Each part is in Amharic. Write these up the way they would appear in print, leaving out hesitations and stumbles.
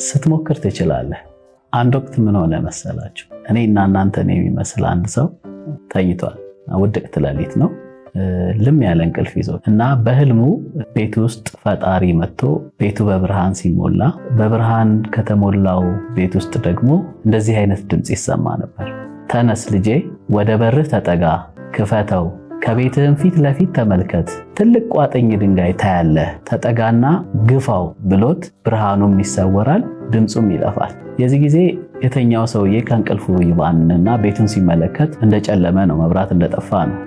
ስትሞክር ትችላለህ። አንድ ወቅት ምን ሆነ መሰላችሁ? እኔና እናንተን የሚመስል አንድ ሰው ተኝቷል። ውድቅት ሌሊት ነው። ልም ያለ እንቅልፍ ይዞ እና በህልሙ ቤት ውስጥ ፈጣሪ መጥቶ ቤቱ በብርሃን ሲሞላ፣ በብርሃን ከተሞላው ቤት ውስጥ ደግሞ እንደዚህ አይነት ድምፅ ይሰማ ነበር። ተነስ ልጄ፣ ወደ በርህ ተጠጋ፣ ክፈተው፣ ከቤትህም ፊት ለፊት ተመልከት፣ ትልቅ ቋጥኝ ድንጋይ ታያለህ፣ ተጠጋና ግፋው ብሎት ብርሃኑም ይሰወራል፣ ድምፁም ይጠፋል። የዚህ ጊዜ የተኛው ሰውዬ ከእንቅልፉ ይባንና ቤቱን ሲመለከት እንደጨለመ ነው፣ መብራት እንደጠፋ ነው።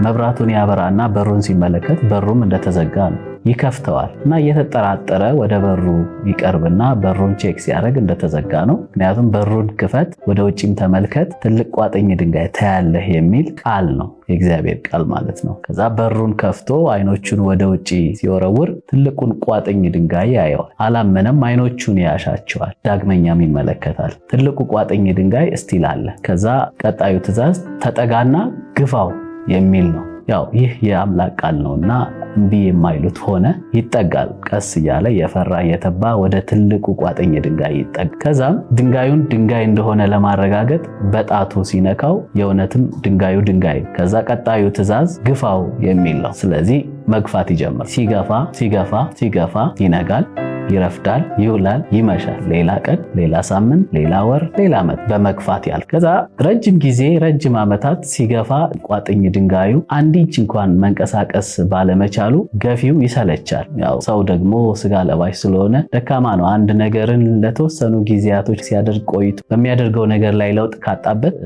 መብራቱን ያበራና በሩን ሲመለከት በሩም እንደተዘጋ ነው። ይከፍተዋል እና እየተጠራጠረ ወደ በሩ ይቀርብና በሩን ቼክ ሲያደርግ እንደተዘጋ ነው። ምክንያቱም በሩን ክፈት፣ ወደ ውጭም ተመልከት፣ ትልቅ ቋጥኝ ድንጋይ ታያለህ የሚል ቃል ነው፣ የእግዚአብሔር ቃል ማለት ነው። ከዛ በሩን ከፍቶ አይኖቹን ወደ ውጭ ሲወረውር ትልቁን ቋጥኝ ድንጋይ ያየዋል። አላመነም። አይኖቹን ያሻቸዋል። ዳግመኛም ይመለከታል። ትልቁ ቋጥኝ ድንጋይ እስቲል አለ። ከዛ ቀጣዩ ትእዛዝ ተጠጋና ግፋው የሚል ነው። ያው ይህ የአምላክ ቃል ነውና እምቢ የማይሉት ሆነ። ይጠጋል። ቀስ እያለ የፈራ የተባ ወደ ትልቁ ቋጥኝ ድንጋይ ይጠጋል። ከዛም ድንጋዩን ድንጋይ እንደሆነ ለማረጋገጥ በጣቱ ሲነካው የእውነትም ድንጋዩ ድንጋይ። ከዛ ቀጣዩ ትእዛዝ ግፋው የሚል ነው። ስለዚህ መግፋት ይጀምራል። ሲገፋ ሲገፋ ሲገፋ ይነጋል፣ ይረፍዳል፣ ይውላል፣ ይመሻል። ሌላ ቀን፣ ሌላ ሳምንት፣ ሌላ ወር፣ ሌላ ዓመት በመግፋት ያል ከዛ ረጅም ጊዜ ረጅም ዓመታት ሲገፋ ቋጥኝ ድንጋዩ አንድ ኢንች እንኳን መንቀሳቀስ ባለመቻሉ ገፊው ይሰለቻል። ያው ሰው ደግሞ ስጋ ለባሽ ስለሆነ ደካማ ነው። አንድ ነገርን ለተወሰኑ ጊዜያቶች ሲያደርግ ቆይቶ በሚያደርገው ነገር ላይ ለውጥ ካጣበት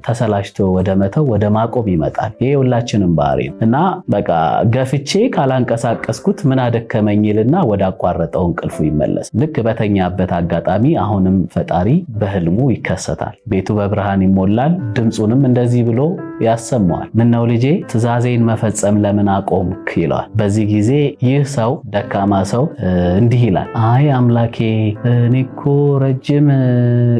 ተሰላችቶ ወደ መተው ወደ ማቆም ይመጣል። ይሄ ሁላችንም ባህሪ ነው እና በቃ ገፍቼ ካላንቀሳቀስኩት ምን አደከመኝልና ወደ አቋረጠው እንቅልፍ ይመለስ። ልክ በተኛበት አጋጣሚ አሁንም ፈጣሪ በህልሙ ይከሰታል። ቤቱ በብርሃን ይሞላል። ድምፁንም እንደዚህ ብሎ ያሰማዋል። ምነው ልጄ ትእዛዜን መፈጸም ለምን አቆምክ ይለዋል። በዚህ ጊዜ ይህ ሰው ደካማ ሰው እንዲህ ይላል፣ አይ አምላኬ፣ እኔ እኮ ረጅም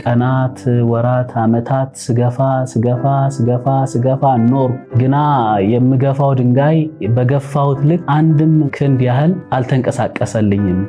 ቀናት፣ ወራት፣ ዓመታት ስገፋ ስገፋ ስገፋ ስገፋ ኖር፣ ግና የምገፋው ድንጋይ በገፋሁት ልክ አንድም ክንድ ያህል አልተንቀሳቀሰልኝም።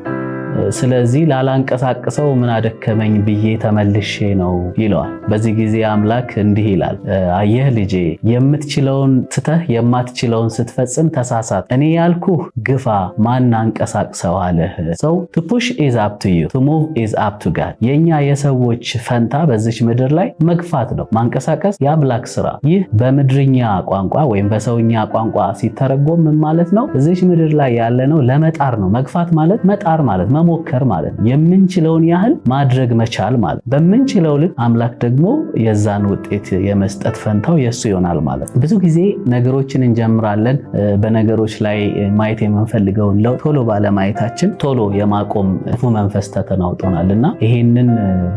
ስለዚህ ላላንቀሳቅሰው ምን አደከመኝ ብዬ ተመልሼ ነው ይለዋል። በዚህ ጊዜ አምላክ እንዲህ ይላል፣ አየህ ልጄ፣ የምትችለውን ትተህ የማትችለውን ስትፈጽም ተሳሳት። እኔ ያልኩህ ግፋ፣ ማን አንቀሳቅሰው አለህ? ሰው to push is up to you, to move is up to God። የኛ የሰዎች ፈንታ በዚች ምድር ላይ መግፋት ነው፣ ማንቀሳቀስ የአምላክ ስራ። ይህ በምድርኛ ቋንቋ ወይም በሰውኛ ቋንቋ ሲተረጎም ምን ማለት ነው? እዚች ምድር ላይ ያለነው ለመጣር ነው። መግፋት ማለት መጣር ማለት መሞከር ማለት ነው። የምንችለውን ያህል ማድረግ መቻል ማለት። በምንችለው ልክ አምላክ ደግሞ የዛን ውጤት የመስጠት ፈንታው የሱ ይሆናል ማለት። ብዙ ጊዜ ነገሮችን እንጀምራለን። በነገሮች ላይ ማየት የምንፈልገውን ለውጥ ቶሎ ባለማየታችን ቶሎ የማቆም ክፉ መንፈስ ተተናውጦናልና ይሄንን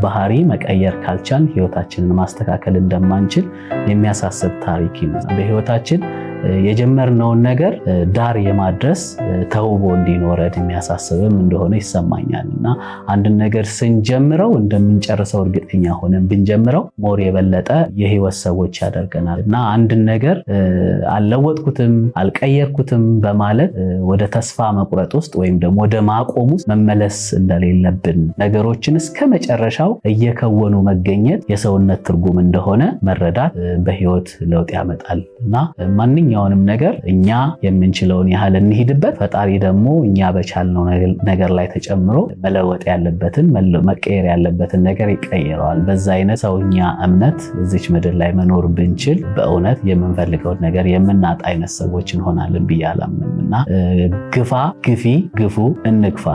ባህሪ መቀየር ካልቻል ህይወታችንን ማስተካከል እንደማንችል የሚያሳስብ ታሪክ ይመስላል። በህይወታችን የጀመርነውን ነገር ዳር የማድረስ ተውቦ እንዲኖረን የሚያሳስብም እንደሆነ ይሰማኛልና አንድ ነገር ስንጀምረው እንደምንጨርሰው እርግጠኛ ሆነን ብንጀምረው ሞር የበለጠ የህይወት ሰዎች ያደርገናል እና አንድ ነገር አልለወጥኩትም አልቀየርኩትም በማለት ወደ ተስፋ መቁረጥ ውስጥ ወይም ደግሞ ወደ ማቆም ውስጥ መመለስ እንደሌለብን፣ ነገሮችን እስከ መጨረሻው እየከወኑ መገኘት የሰውነት ትርጉም እንደሆነ መረዳት በህይወት ለውጥ ያመጣል እና ማንኛውንም ነገር እኛ የምንችለውን ያህል እንሂድበት። ፈጣሪ ደግሞ እኛ በቻልነው ነገር ላይ ተጨምሮ መለወጥ ያለበትን መቀየር ያለበትን ነገር ይቀይረዋል። በዛ አይነት ሰውኛ እምነት እዚች ምድር ላይ መኖር ብንችል በእውነት የምንፈልገውን ነገር የምናጣ አይነት ሰዎች እንሆናለን ብዬ አላምንም እና ግፋ፣ ግፊ፣ ግፉ፣ እንግፋ።